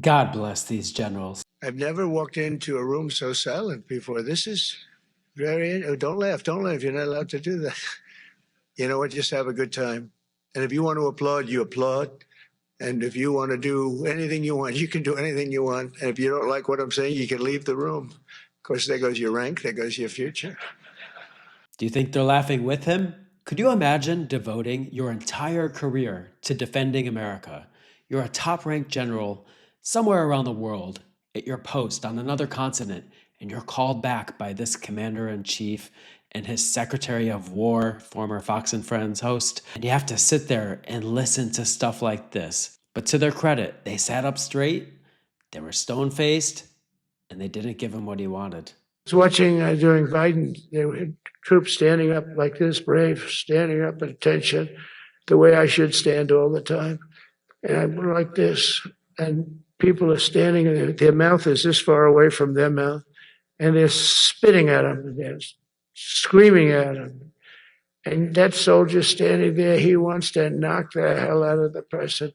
God bless these generals. I've never walked into a room so silent before. This is very, oh, don't laugh, don't laugh. You're not allowed to do that. You know what? Just have a good time. And if you want to applaud, you applaud. And if you want to do anything you want, you can do anything you want. And if you don't like what I'm saying, you can leave the room. Of course, there goes your rank, there goes your future. Do you think they're laughing with him? Could you imagine devoting your entire career to defending America? You're a top-ranked general somewhere around the world at your post on another continent, and you're called back by this commander-in-chief and his secretary of war, former Fox and Friends host, and you have to sit there and listen to stuff like this. But to their credit, they sat up straight, they were stone-faced, and they didn't give him what he wanted. I was watching during Biden, there were troops standing up like this, brave, standing up at attention, the way I should stand all the time. And I'm like this, and people are standing, and their mouth is this far away from their mouth, and they're spitting at him, and they're screaming at him. And that soldier standing there, he wants to knock the hell out of the person,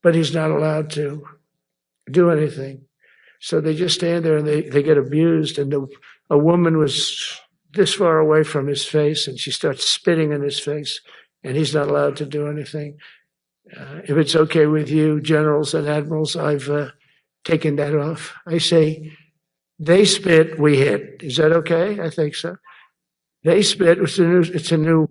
but he's not allowed to do anything. So they just stand there and they get abused. And a woman was this far away from his face, and she starts spitting in his face, and he's not allowed to do anything. If it's okay with you, generals and admirals, I've taken that off. I say, they spit, we hit. Is that okay? I think so. They spit, it's a new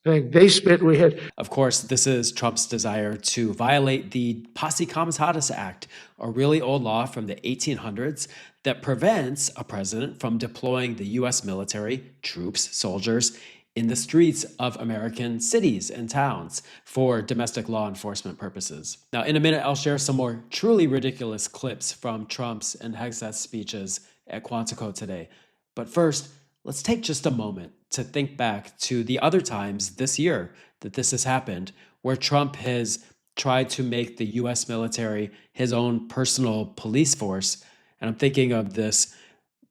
thing. They spit, we hit. Of course, this is Trump's desire to violate the Posse Comitatus Act, a really old law from the 1800s that prevents a president from deploying the U.S. military, troops, soldiers, in the streets of American cities and towns for domestic law enforcement purposes. Now, in a minute, I'll share some more truly ridiculous clips from Trump's and Hegseth's speeches at Quantico today. But first, let's take just a moment to think back to the other times this year that this has happened, where Trump has tried to make the U.S. military his own personal police force. And I'm thinking of this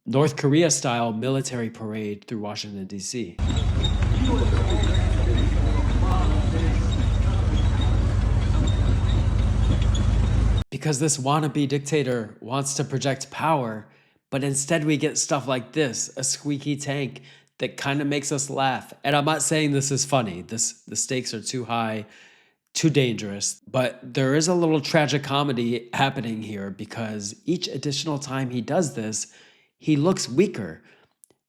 North Korea-style military parade through Washington, D.C. Because this wannabe dictator wants to project power, but instead we get stuff like this, a squeaky tank that kind of makes us laugh. And I'm not saying this is funny. The stakes are too high, too dangerous. But there is a little tragic comedy happening here because each additional time he does this, he looks weaker.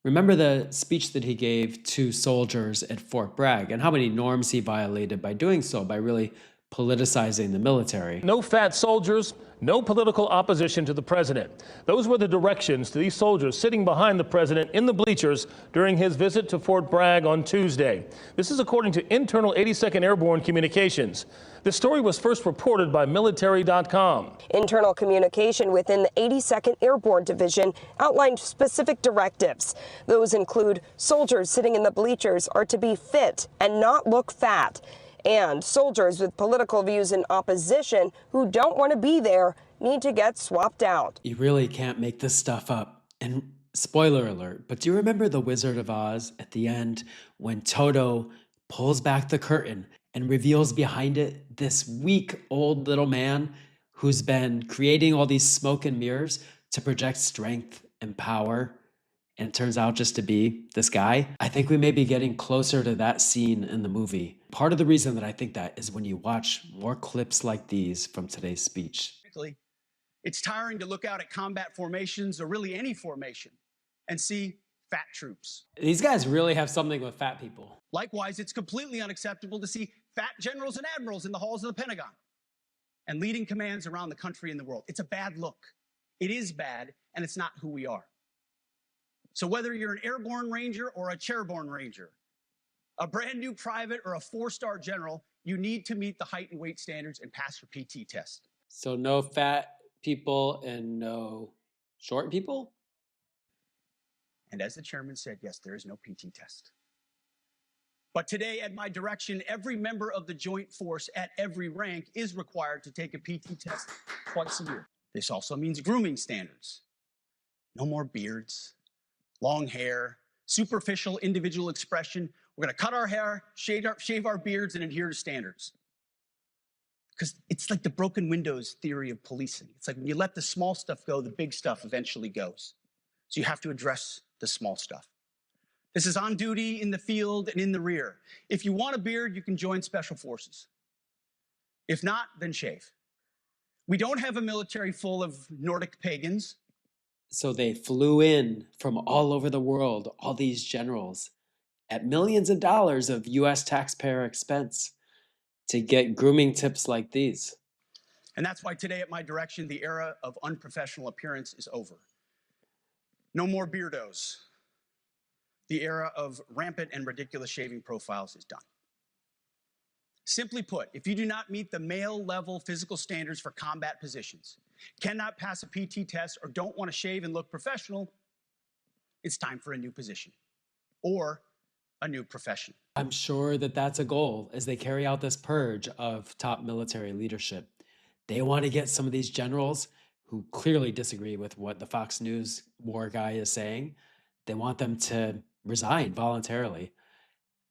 Remember the speech that he gave to soldiers at Fort Bragg and how many norms he violated by doing so, by really politicizing the military. No fat soldiers, no political opposition to the president. Those were the directions to these soldiers sitting behind the president in the bleachers during his visit to Fort Bragg on Tuesday. This is according to internal 82nd Airborne communications. The story was first reported by military.com. Internal communication within the 82nd Airborne Division outlined specific directives. Those include soldiers sitting in the bleachers are to be fit and not look fat. And soldiers with political views in opposition who don't want to be there need to get swapped out. You really can't make this stuff up. And spoiler alert, but do you remember the Wizard of Oz at the end when Toto pulls back the curtain and reveals behind it this weak old little man who's been creating all these smoke and mirrors to project strength and power? And it turns out just to be this guy. I think we may be getting closer to that scene in the movie. Part of the reason that I think that is when you watch more clips like these from today's speech. It's tiring to look out at combat formations, or really any formation, and see fat troops. These guys really have something with fat people. Likewise, it's completely unacceptable to see fat generals and admirals in the halls of the Pentagon and leading commands around the country and the world. It's a bad look. It is bad, and it's not who we are. So whether you're an airborne ranger or a chairborne ranger, a brand new private or a 4-star general, you need to meet the height and weight standards and pass your PT test. So no fat people and no short people? And as the chairman said, yes, there is no PT test. But today, at my direction, every member of the Joint Force at every rank is required to take a PT test twice a year. This also means grooming standards. No more beards, long hair, superficial individual expression. We're going to cut our hair, shave our beards, and adhere to standards. Because it's like the broken windows theory of policing. It's like when you let the small stuff go, the big stuff eventually goes. So you have to address the small stuff. This is on duty, in the field, and in the rear. If you want a beard, you can join special forces. If not, then shave. We don't have a military full of Nordic pagans. So they flew in from all over the world, all these generals, at millions of dollars of US taxpayer expense to get grooming tips like these. And that's why today, at my direction, the era of unprofessional appearance is over. No more beardos. The era of rampant and ridiculous shaving profiles is done. Simply put, if you do not meet the male-level physical standards for combat positions, cannot pass a PT test, or don't want to shave and look professional, it's time for a new position or a new profession. I'm sure that that's a goal as they carry out this purge of top military leadership. They want to get some of these generals who clearly disagree with what the Fox News war guy is saying. They want them to resign voluntarily.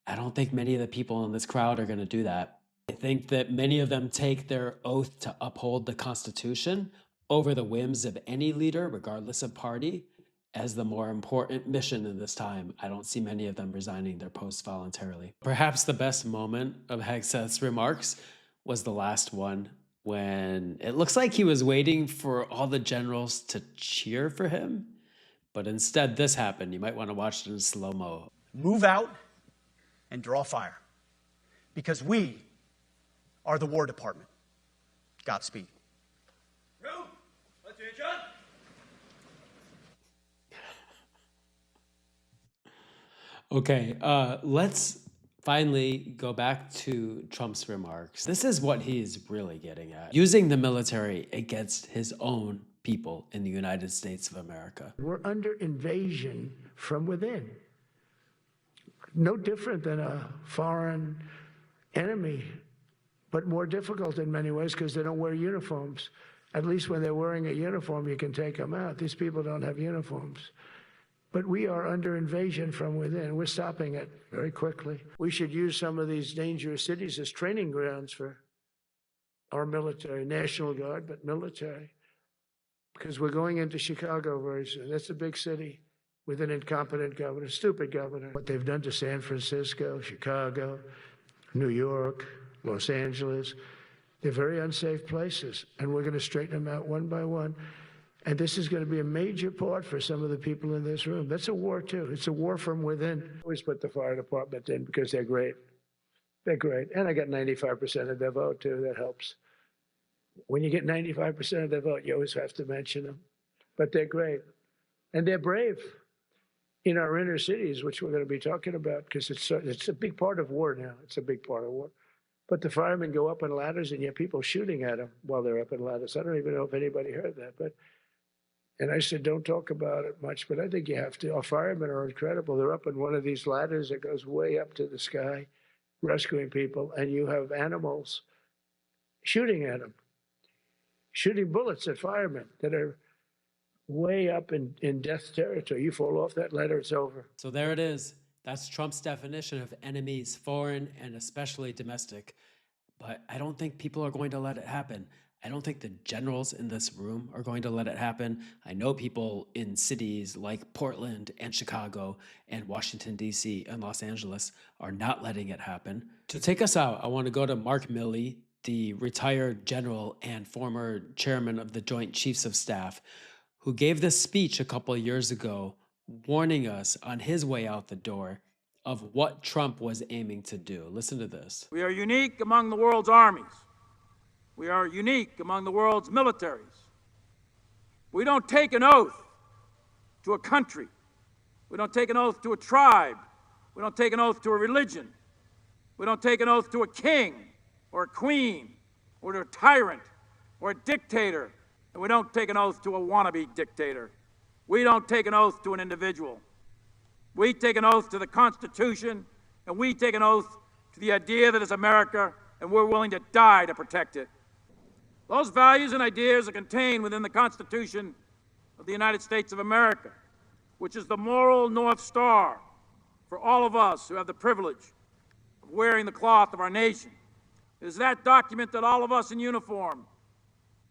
I don't think many of the people in this crowd are going to do that. I think that many of them take their oath to uphold the Constitution over the whims of any leader, regardless of party, as the more important mission in this time. I don't see many of them resigning their posts voluntarily. Perhaps the best moment of Hegseth's remarks was the last one, when it looks like he was waiting for all the generals to cheer for him. But instead, this happened. You might want to watch it in slow-mo. Move out and draw fire, because we are the War Department. Godspeed. Room, attention. Okay, let's finally go back to Trump's remarks. This is what he's really getting at: using the military against his own people in the United States of America. We're under invasion from within. No different than a foreign enemy, but more difficult in many ways because they don't wear uniforms. At least when they're wearing a uniform, you can take them out. These people don't have uniforms. But we are under invasion from within. We're stopping it very quickly. We should use some of these dangerous cities as training grounds for our military, National Guard, but military. Because we're going into Chicago very soon. That's a big city with an incompetent governor, stupid governor. What they've done to San Francisco, Chicago, New York, Los Angeles, they're very unsafe places. And we're going to straighten them out one by one. And this is going to be a major part for some of the people in this room. That's a war, too. It's a war from within. I always put the fire department in because they're great. They're great. And I got 95% of their vote, too. That helps. When you get 95% of their vote, you always have to mention them. But they're great. And they're brave in our inner cities, which we're going to be talking about, because it's a big part of war now. It's a big part of war. But the firemen go up on ladders, and you have people shooting at them while they're up on ladders. I don't even know if anybody heard that. And I said, don't talk about it much, but I think you have to. Our firemen are incredible. They're up on one of these ladders that goes way up to the sky, rescuing people, and you have animals shooting at them, shooting bullets at firemen that are way up in death territory. You fall off that ladder, it's over. So there it is. That's Trump's definition of enemies, foreign and especially domestic. But I don't think people are going to let it happen. I don't think the generals in this room are going to let it happen. I know people in cities like Portland and Chicago and Washington, D.C. and Los Angeles are not letting it happen. To take us out, I want to go to Mark Milley, the retired general and former chairman of the Joint Chiefs of Staff, who gave this speech a couple of years ago, warning us on his way out the door of what Trump was aiming to do. Listen to this. We are unique among the world's armies. We are unique among the world's militaries. We don't take an oath to a country. We don't take an oath to a tribe. We don't take an oath to a religion. We don't take an oath to a king or a queen or to a tyrant or a dictator. And we don't take an oath to a wannabe dictator. We don't take an oath to an individual. We take an oath to the Constitution, and we take an oath to the idea that it's America, and we're willing to die to protect it. Those values and ideas are contained within the Constitution of the United States of America, which is the moral North Star for all of us who have the privilege of wearing the cloth of our nation. It is that document that all of us in uniform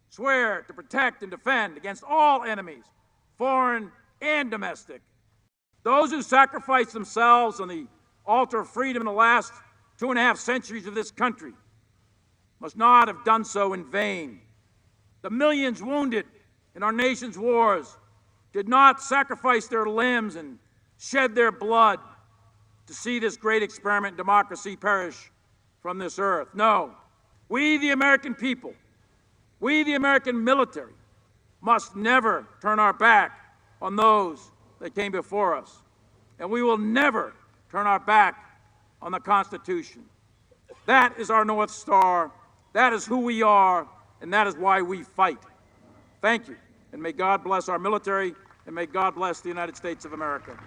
swear to protect and defend against all enemies, foreign and domestic. Those who sacrificed themselves on the altar of freedom in the last 2.5 centuries of this country must not have done so in vain. The millions wounded in our nation's wars did not sacrifice their limbs and shed their blood to see this great experiment in democracy perish from this earth. No, we, the American people, we, the American military, must never turn our back on those that came before us. And we will never turn our back on the Constitution. That is our North Star. That is who we are, and that is why we fight. Thank you, and may God bless our military, and may God bless the United States of America.